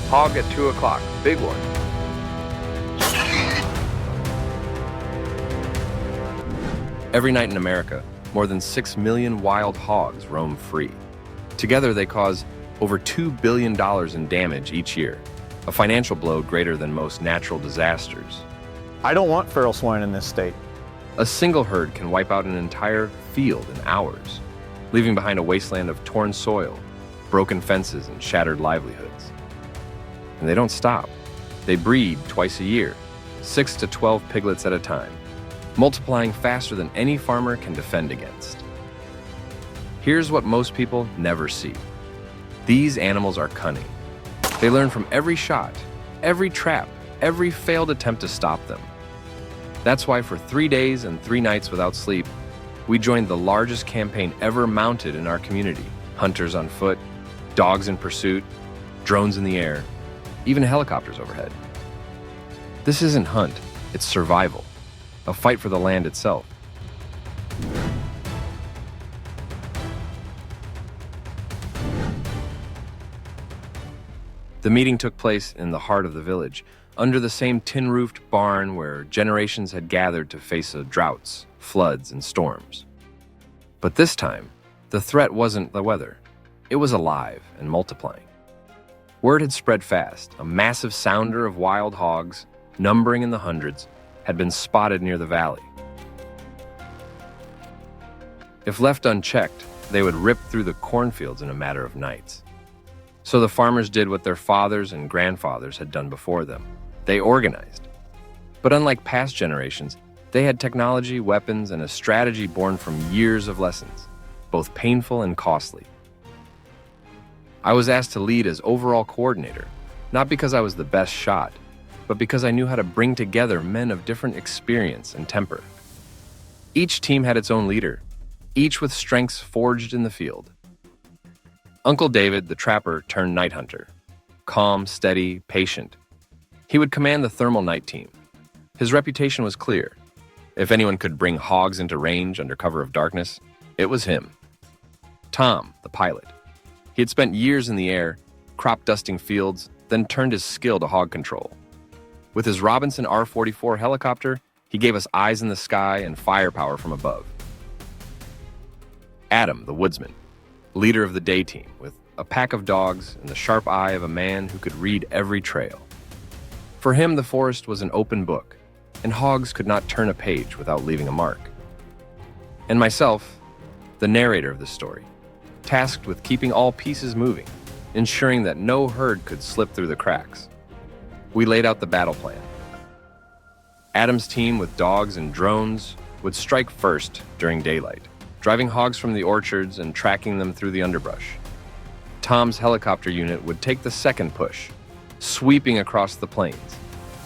Hog at 2 o'clock. Big one. Every night in America, more than 6 million wild hogs roam free. Together, they cause over $2 billion in damage each year, a financial blow greater than most natural disasters. I don't want feral swine in this state. A single herd can wipe out an entire field in hours, leaving behind a wasteland of torn soil, broken fences, and shattered livelihoods. And they don't stop. They breed twice a year, 6 to 12 piglets at a time, multiplying faster than any farmer can defend against. Here's what most people never see. These animals are cunning. They learn from every shot, every trap, every failed attempt to stop them. That's why for 3 days and 3 nights without sleep, we joined the largest campaign ever mounted in our community. Hunters on foot, dogs in pursuit, drones in the air, even helicopters overhead. This isn't hunt, it's survival, a fight for the land itself. The meeting took place in the heart of the village, under the same tin-roofed barn where generations had gathered to face droughts, floods, and storms. But this time, the threat wasn't the weather. It was alive and multiplying. Word had spread fast. A massive sounder of wild hogs, numbering in the hundreds, had been spotted near the valley. If left unchecked, they would rip through the cornfields in a matter of nights. So the farmers did what their fathers and grandfathers had done before them. They organized. But unlike past generations, they had technology, weapons, and a strategy born from years of lessons, both painful and costly. I was asked to lead as overall coordinator, not because I was the best shot, but because I knew how to bring together men of different experience and temper. Each team had its own leader, each with strengths forged in the field. Uncle David, the trapper turned night hunter. Calm, steady, patient. He would command the thermal night team. His reputation was clear. If anyone could bring hogs into range under cover of darkness, it was him. Tom, the pilot. He had spent years in the air, crop dusting fields, then turned his skill to hog control. With his Robinson R-44 helicopter, he gave us eyes in the sky and firepower from above. Adam, the woodsman, leader of the day team, with a pack of dogs and the sharp eye of a man who could read every trail. For him, the forest was an open book, and hogs could not turn a page without leaving a mark. And myself, the narrator of the story, tasked with keeping all pieces moving, ensuring that no herd could slip through the cracks. We laid out the battle plan. Adam's team with dogs and drones would strike first during daylight, driving hogs from the orchards and tracking them through the underbrush. Tom's helicopter unit would take the second push, sweeping across the plains,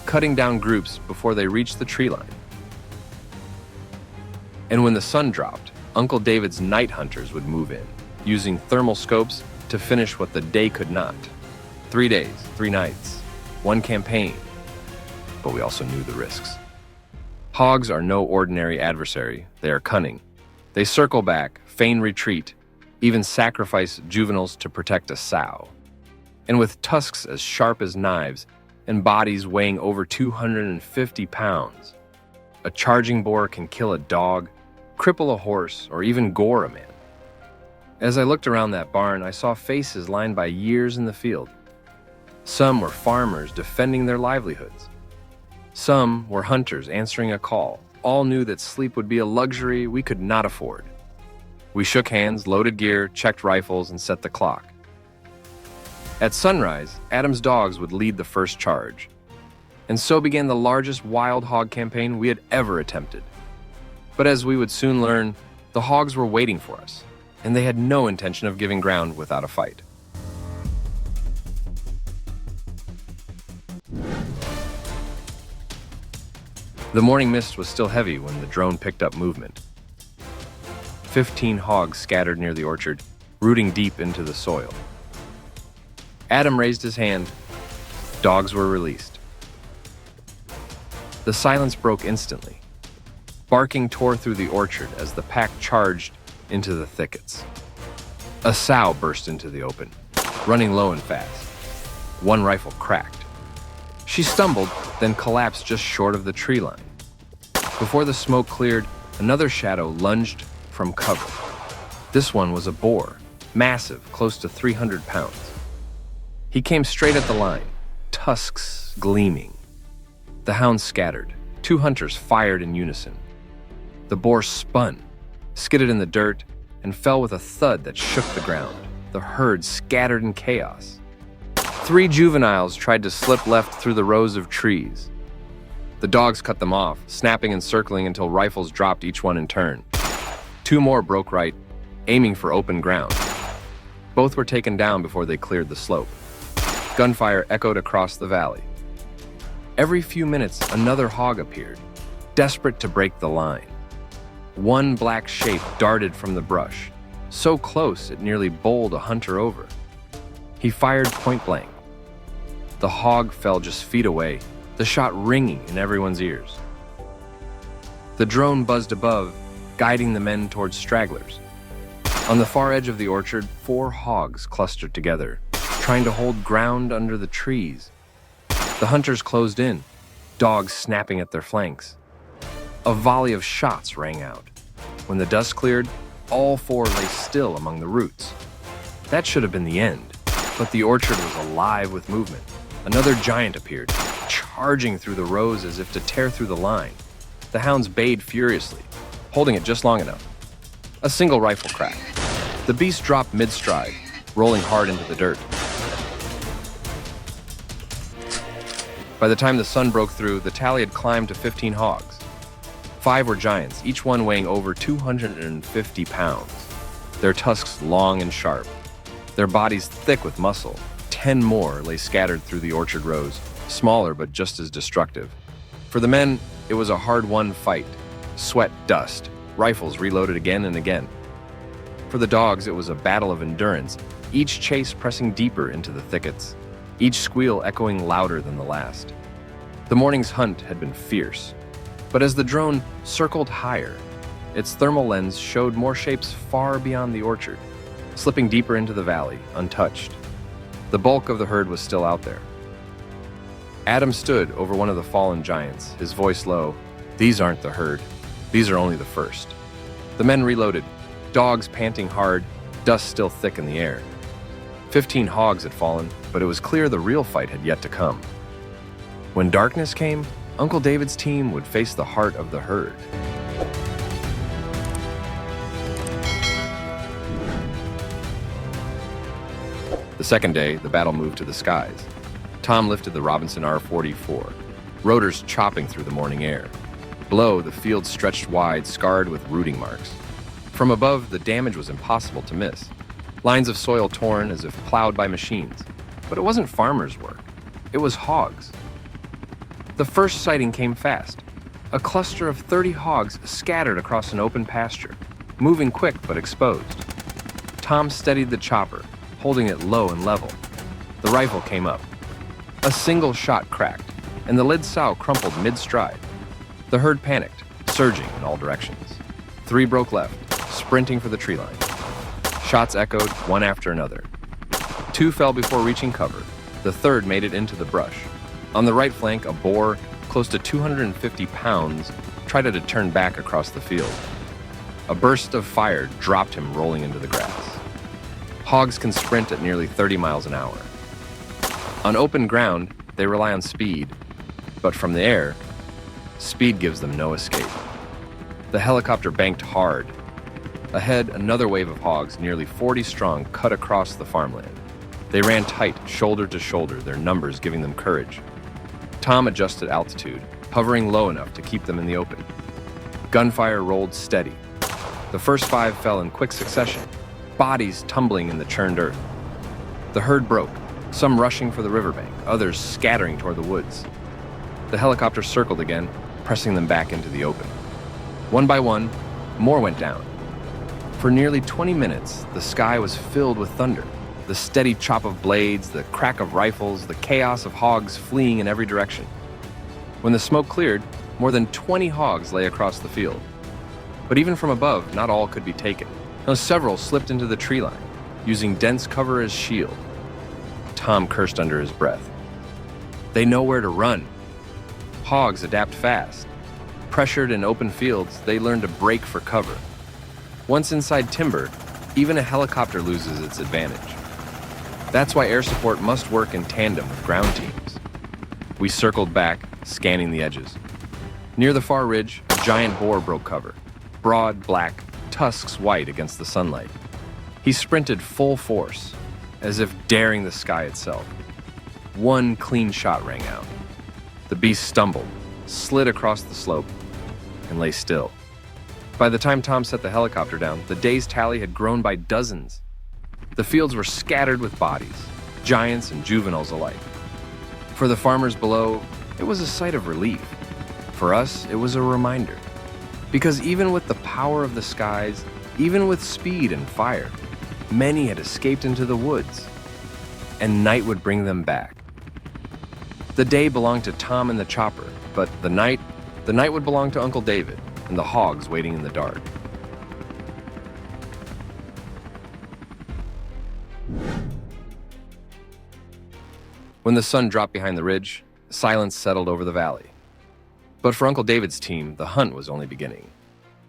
cutting down groups before they reached the tree line. And when the sun dropped, Uncle David's night hunters would move in, using thermal scopes to finish what the day could not. 3 days, 3 nights, one campaign. But we also knew the risks. Hogs are no ordinary adversary. They are cunning. They circle back, feign retreat, even sacrifice juveniles to protect a sow. And with tusks as sharp as knives and bodies weighing over 250 pounds, a charging boar can kill a dog, cripple a horse, or even gore a man. As I looked around that barn, I saw faces lined by years in the field. Some were farmers defending their livelihoods. Some were hunters answering a call. All knew that sleep would be a luxury we could not afford. We shook hands, loaded gear, checked rifles, and set the clock. At sunrise, Adam's dogs would lead the first charge. And so began the largest wild hog campaign we had ever attempted. But as we would soon learn, the hogs were waiting for us, and they had no intention of giving ground without a fight. The morning mist was still heavy when the drone picked up movement. 15 hogs scattered near the orchard, rooting deep into the soil. Adam raised his hand. Dogs were released. The silence broke instantly. Barking tore through the orchard as the pack charged into the thickets. A sow burst into the open, running low and fast. One rifle cracked. She stumbled, then collapsed just short of the tree line. Before the smoke cleared, another shadow lunged from cover. This one was a boar, massive, close to 300 pounds. He came straight at the line, tusks gleaming. The hounds scattered. 2 hunters fired in unison. The boar spun, skidded in the dirt, and fell with a thud that shook the ground. The herd scattered in chaos. 3 juveniles tried to slip left through the rows of trees. The dogs cut them off, snapping and circling until rifles dropped each one in turn. 2 more broke right, aiming for open ground. Both were taken down before they cleared the slope. Gunfire echoed across the valley. Every few minutes, another hog appeared, desperate to break the line. One black shape darted from the brush, so close it nearly bowled a hunter over. He fired point blank. The hog fell just feet away, the shot ringing in everyone's ears. The drone buzzed above, guiding the men towards stragglers. On the far edge of the orchard, 4 hogs clustered together, trying to hold ground under the trees. The hunters closed in, dogs snapping at their flanks. A volley of shots rang out. When the dust cleared, all 4 lay still among the roots. That should have been the end, but the orchard was alive with movement. Another giant appeared, charging through the rows as if to tear through the line. The hounds bayed furiously, holding it just long enough. A single rifle cracked. The beast dropped mid-stride, rolling hard into the dirt. By the time the sun broke through, the tally had climbed to 15 hogs. 5 were giants, each one weighing over 250 pounds. Their tusks long and sharp, their bodies thick with muscle. 10 more lay scattered through the orchard rows, smaller but just as destructive. For the men, it was a hard-won fight. Sweat, dust, rifles reloaded again and again. For the dogs, it was a battle of endurance, each chase pressing deeper into the thickets, each squeal echoing louder than the last. The morning's hunt had been fierce, but as the drone circled higher, its thermal lens showed more shapes far beyond the orchard, slipping deeper into the valley, untouched. The bulk of the herd was still out there. Adam stood over one of the fallen giants, his voice low. "These aren't the herd. These are only the first." The men reloaded, dogs panting hard, dust still thick in the air. 15 hogs had fallen, but it was clear the real fight had yet to come. When darkness came, Uncle David's team would face the heart of the herd. The second day, the battle moved to the skies. Tom lifted the Robinson R-44, rotors chopping through the morning air. Below, the field stretched wide, scarred with rooting marks. From above, the damage was impossible to miss. Lines of soil torn as if plowed by machines. But it wasn't farmers' work. It was hogs. The first sighting came fast. A cluster of 30 hogs scattered across an open pasture, moving quick but exposed. Tom steadied the chopper, holding it low and level. The rifle came up. A single shot cracked, and the lid sow crumpled mid-stride. The herd panicked, surging in all directions. 3 broke left, sprinting for the tree line. Shots echoed, one after another. 2 fell before reaching cover. The third made it into the brush. On the right flank, a boar, close to 250 pounds, tried to turn back across the field. A burst of fire dropped him rolling into the grass. Hogs can sprint at nearly 30 miles an hour. On open ground, they rely on speed, but from the air, speed gives them no escape. The helicopter banked hard. Ahead, another wave of hogs, nearly 40 strong, cut across the farmland. They ran tight, shoulder to shoulder, their numbers giving them courage. Tom adjusted altitude, hovering low enough to keep them in the open. Gunfire rolled steady. The first 5 fell in quick succession, bodies tumbling in the churned earth. The herd broke, some rushing for the riverbank, others scattering toward the woods. The helicopter circled again, pressing them back into the open. One by one, more went down. For nearly 20 minutes, the sky was filled with thunder. The steady chop of blades, the crack of rifles, the chaos of hogs fleeing in every direction. When the smoke cleared, more than 20 hogs lay across the field. But even from above, not all could be taken. Several slipped into the tree line, using dense cover as shield. Tom cursed under his breath. They know where to run. Hogs adapt fast. Pressured in open fields, they learn to break for cover. Once inside timber, even a helicopter loses its advantage. That's why air support must work in tandem with ground teams. We circled back, scanning the edges. Near the far ridge, a giant boar broke cover. Broad, black, tusks white against the sunlight. He sprinted full force, as if daring the sky itself. One clean shot rang out. The beast stumbled, slid across the slope, and lay still. By the time Tom set the helicopter down, the day's tally had grown by dozens. The fields were scattered with bodies, giants and juveniles alike. For the farmers below, it was a sight of relief. For us, it was a reminder. Because even with the power of the skies, even with speed and fire, many had escaped into the woods, and night would bring them back. The day belonged to Tom and the chopper, but the night would belong to Uncle David and the hogs waiting in the dark. When the sun dropped behind the ridge, silence settled over the valley. But for Uncle David's team, the hunt was only beginning.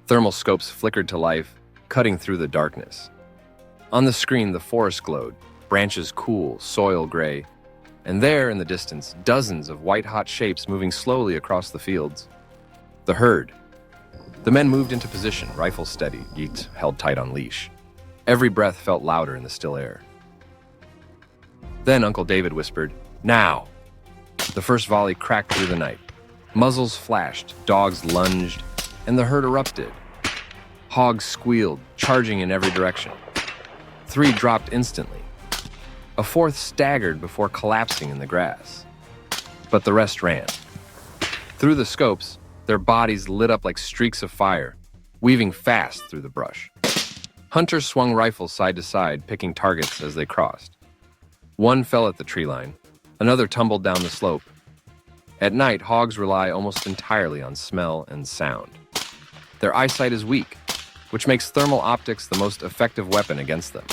Thermal scopes flickered to life, cutting through the darkness. On the screen, the forest glowed, branches cool, soil gray, and there in the distance, dozens of white-hot shapes moving slowly across the fields. The herd. The men moved into position, rifles steady, yeets held tight on leash. Every breath felt louder in the still air. Then Uncle David whispered, "Now!" The first volley cracked through the night. Muzzles flashed, dogs lunged, and the herd erupted. Hogs squealed, charging in every direction. 3 dropped instantly. A 4th staggered before collapsing in the grass. But the rest ran. Through the scopes, their bodies lit up like streaks of fire, weaving fast through the brush. Hunters swung rifles side to side, picking targets as they crossed. One fell at the tree line, another tumbled down the slope. At night, hogs rely almost entirely on smell and sound. Their eyesight is weak, which makes thermal optics the most effective weapon against them.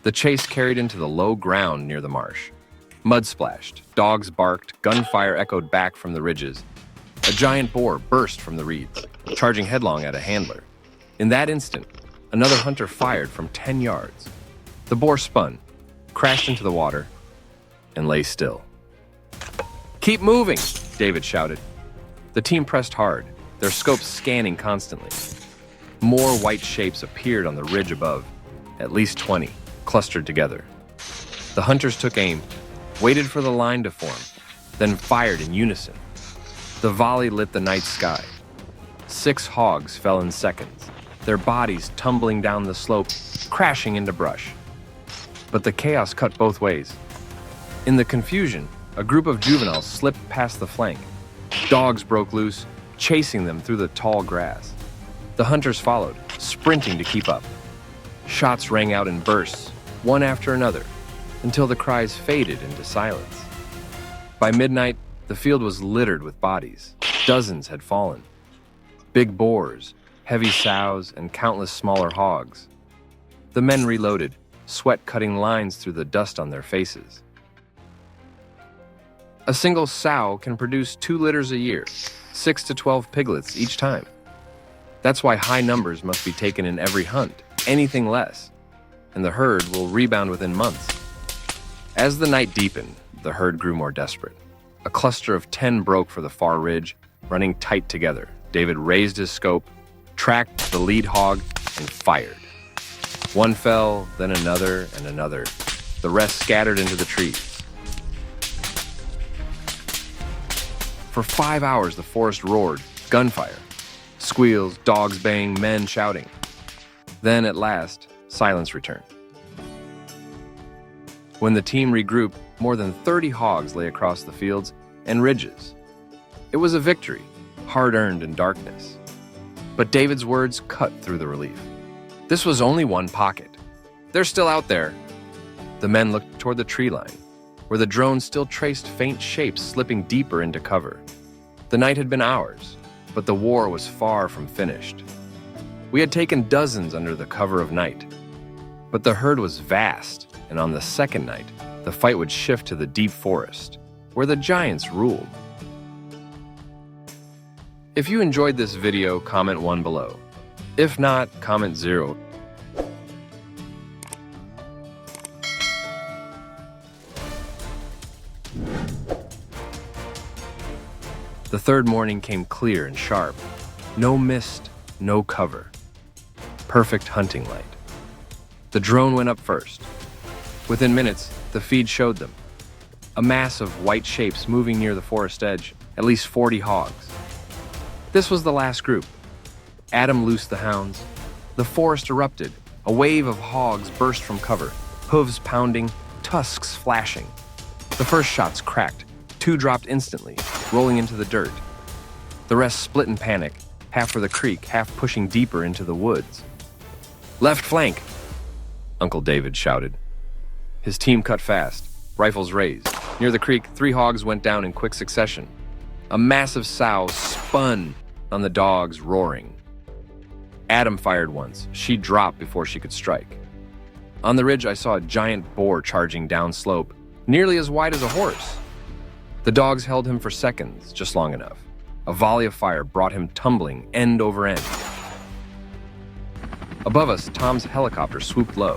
The chase carried into the low ground near the marsh. Mud splashed, dogs barked, gunfire echoed back from the ridges. A giant boar burst from the reeds, charging headlong at a handler. In that instant, another hunter fired from 10 yards. The boar spun, crashed into the water, and lay still. "Keep moving," David shouted. The team pressed hard, their scopes scanning constantly. More white shapes appeared on the ridge above, at least 20, clustered together. The hunters took aim, waited for the line to form, then fired in unison. The volley lit the night sky. 6 hogs fell in seconds, their bodies tumbling down the slope, crashing into brush. But the chaos cut both ways. In the confusion, a group of juveniles slipped past the flank. Dogs broke loose, chasing them through the tall grass. The hunters followed, sprinting to keep up. Shots rang out in bursts, one after another, until the cries faded into silence. By midnight, the field was littered with bodies. Dozens had fallen. Big boars, heavy sows, and countless smaller hogs. The men reloaded, sweat cutting lines through the dust on their faces. A single sow can produce 2 litters a year, 6 to 12 piglets each time. That's why high numbers must be taken in every hunt, anything less, and the herd will rebound within months. As the night deepened, the herd grew more desperate. A cluster of 10 broke for the far ridge, running tight together. David raised his scope, tracked the lead hog, and fired. One fell, then another and another. The rest scattered into the trees. For 5 hours, the forest roared, gunfire. Squeals, dogs baying, men shouting. Then, at last, silence returned. When the team regrouped, more than 30 hogs lay across the fields and ridges. It was a victory, hard-earned in darkness. But David's words cut through the relief. This was only one pocket. They're still out there. The men looked toward the tree line, where the drone still traced faint shapes slipping deeper into cover. The night had been ours, but the war was far from finished. We had taken dozens under the cover of night. But the herd was vast, and on the second night, the fight would shift to the deep forest, where the giants ruled. If you enjoyed this video, comment 1 below. If not, comment 0. The third morning came clear and sharp. No mist, no cover. Perfect hunting light. The drone went up first. Within minutes, the feed showed them. A mass of white shapes moving near the forest edge, at least 40 hogs. This was the last group. Adam loosed the hounds. The forest erupted. A wave of hogs burst from cover, hooves pounding, tusks flashing. The first shots cracked. 2 dropped instantly, rolling into the dirt. The rest split in panic, half for the creek, half pushing deeper into the woods. "Left flank!" Uncle David shouted. His team cut fast, rifles raised. Near the creek, 3 hogs went down in quick succession. A massive sow spun on the dogs, roaring. Adam fired once. She dropped before she could strike. On the ridge, I saw a giant boar charging downslope, nearly as wide as a horse. The dogs held him for seconds, just long enough. A volley of fire brought him tumbling end over end. Above us, Tom's helicopter swooped low.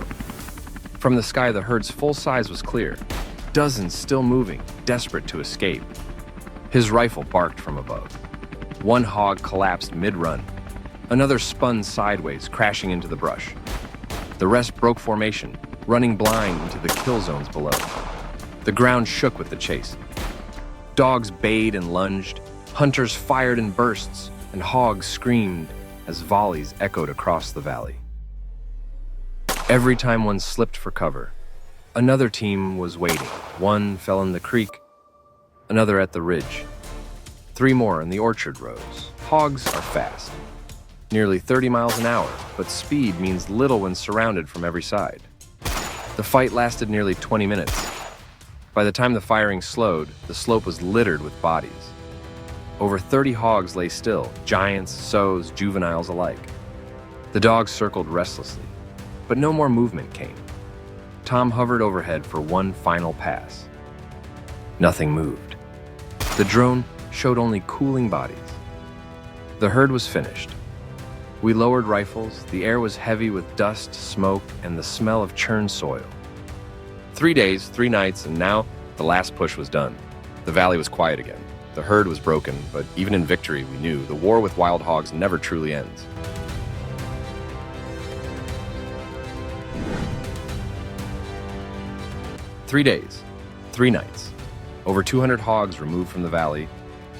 From the sky, the herd's full size was clear. Dozens still moving, desperate to escape. His rifle barked from above. 1 hog collapsed mid-run. Another spun sideways, crashing into the brush. The rest broke formation, running blind into the kill zones below. The ground shook with the chase. Dogs bayed and lunged, hunters fired in bursts, and hogs screamed as volleys echoed across the valley. Every time one slipped for cover, another team was waiting. 1 fell in the creek, another at the ridge. 3 more in the orchard rows. Hogs are fast, nearly 30 miles an hour, but speed means little when surrounded from every side. The fight lasted nearly 20 minutes. By the time the firing slowed, the slope was littered with bodies. Over 30 hogs lay still, giants, sows, juveniles alike. The dogs circled restlessly, but no more movement came. Tom hovered overhead for 1 final pass. Nothing moved. The drone showed only cooling bodies. The herd was finished. We lowered rifles. The air was heavy with dust, smoke, and the smell of churned soil. 3 days, 3 nights, and now the last push was done. The valley was quiet again. The herd was broken, but even in victory, we knew the war with wild hogs never truly ends. "3 days, 3 nights. Over 200 hogs removed from the valley.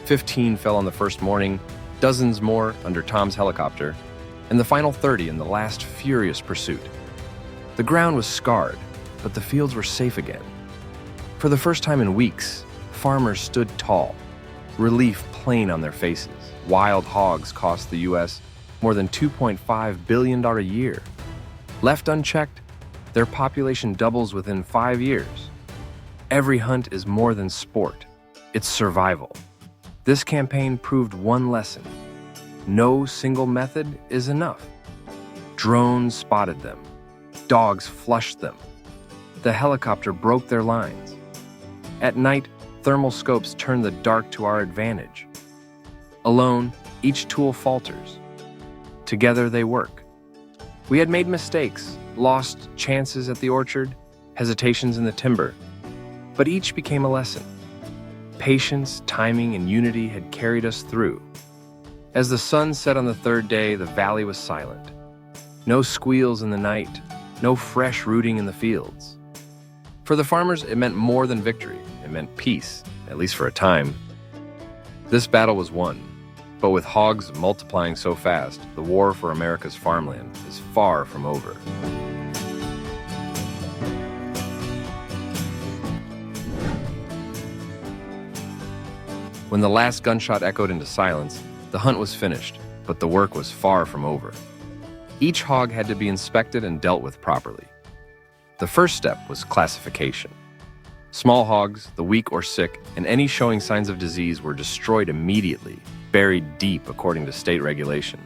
15 fell on the first morning, dozens more under Tom's helicopter, and the final 30 in the last furious pursuit. The ground was scarred, but the fields were safe again. For the first time in weeks, farmers stood tall, relief plain on their faces. Wild hogs cost the U.S. more than $2.5 billion a year. Left unchecked, their population doubles within 5 years. Every hunt is more than sport, it's survival. This campaign proved 1 lesson. No single method is enough. Drones spotted them. Dogs flushed them. The helicopter broke their lines. At night, thermal scopes turn the dark to our advantage. Alone, each tool falters. Together they work. We had made mistakes, lost chances at the orchard, hesitations in the timber, but each became a lesson. Patience, timing, and unity had carried us through. As the sun set on the 3rd day, the valley was silent. No squeals in the night, no fresh rooting in the fields. For the farmers, it meant more than victory. It meant peace, at least for a time. This battle was won, but with hogs multiplying so fast, the war for America's farmland is far from over. When the last gunshot echoed into silence, the hunt was finished, but the work was far from over. Each hog had to be inspected and dealt with properly. The first step was classification. Small hogs, the weak or sick, and any showing signs of disease were destroyed immediately, buried deep according to state regulation.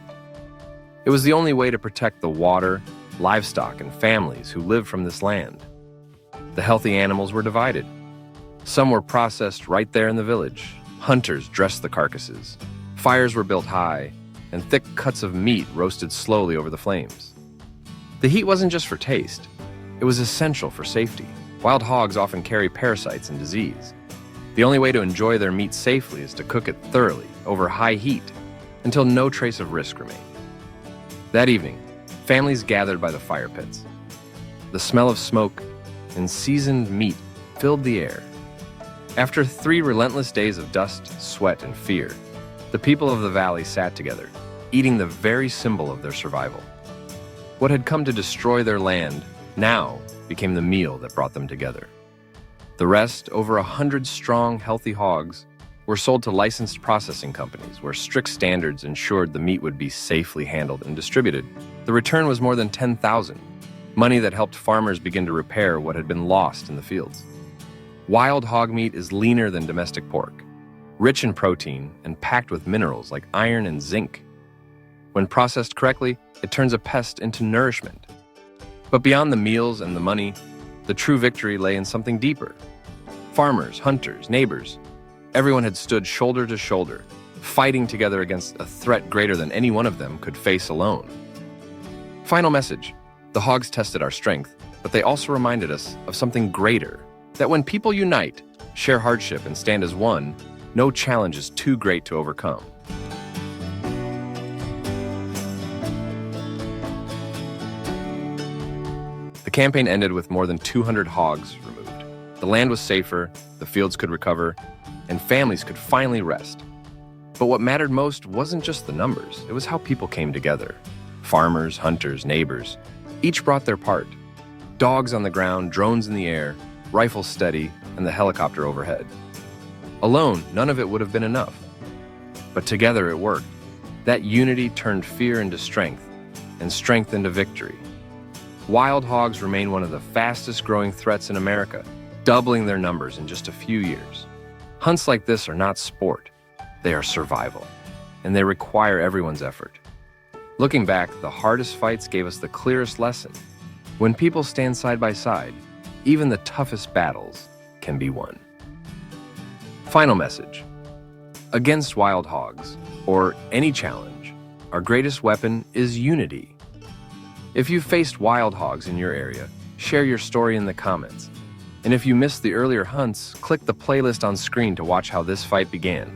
It was the only way to protect the water, livestock, and families who live from this land. The healthy animals were divided. Some were processed right there in the village. Hunters dressed the carcasses. Fires were built high, and thick cuts of meat roasted slowly over the flames. The heat wasn't just for taste. It was essential for safety. Wild hogs often carry parasites and disease. The only way to enjoy their meat safely is to cook it thoroughly over high heat until no trace of risk remained. That evening, families gathered by the fire pits. The smell of smoke and seasoned meat filled the air. After 3 relentless days of dust, sweat, and fear, the people of the valley sat together, eating the very symbol of their survival. What had come to destroy their land now became the meal that brought them together. The rest, over 100 strong, healthy hogs, were sold to licensed processing companies where strict standards ensured the meat would be safely handled and distributed. The return was more than $10,000, money that helped farmers begin to repair what had been lost in the fields. Wild hog meat is leaner than domestic pork, rich in protein and packed with minerals like iron and zinc. When processed correctly, it turns a pest into nourishment. But beyond the meals and the money, the true victory lay in something deeper. Farmers, hunters, neighbors, everyone had stood shoulder to shoulder, fighting together against a threat greater than any one of them could face alone. Final message: the hogs tested our strength, but they also reminded us of something greater, that when people unite, share hardship, and stand as one, no challenge is too great to overcome. The campaign ended with more than 200 hogs removed. The land was safer, the fields could recover, and families could finally rest. But what mattered most wasn't just the numbers, it was how people came together. Farmers, hunters, neighbors, each brought their part. Dogs on the ground, drones in the air, rifles steady, and the helicopter overhead. Alone, none of it would have been enough. But together it worked. That unity turned fear into strength, and strength into victory. Wild hogs remain one of the fastest growing threats in America, doubling their numbers in just a few years. Hunts like this are not sport, they are survival, and they require everyone's effort. Looking back, the hardest fights gave us the clearest lesson. When people stand side by side, even the toughest battles can be won. Final message: against wild hogs, or any challenge, our greatest weapon is unity. If you've faced wild hogs in your area, share your story in the comments. And if you missed the earlier hunts, click the playlist on screen to watch how this fight began.